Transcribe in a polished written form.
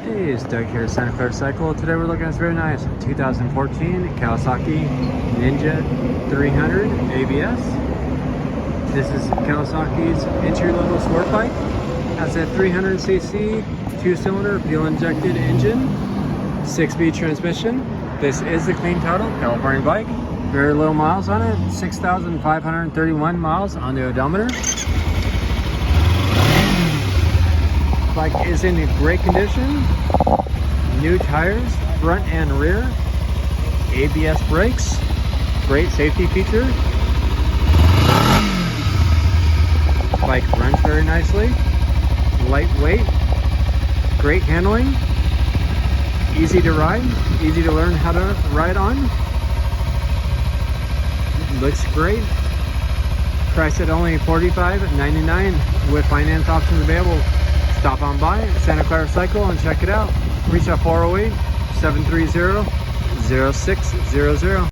Hey, it's Doug here at Santa Clara Cycle. Today we're looking at this very nice 2014 Kawasaki Ninja 300 ABS. This is Kawasaki's entry-level sport bike. Has a 300cc 2-cylinder fuel-injected engine, 6-speed transmission. This is the clean title California bike. Very low miles on it, 6,531 miles on the odometer. Bike is in great condition. New tires, front and rear. ABS brakes. Great safety feature. Bike runs very nicely. Lightweight. Great handling. Easy to ride. Easy to learn how to ride on. Looks great. Priced at only $45.99 with finance options available. Stop on by Santa Clara Cycle and check it out. Reach out 408-730-0600.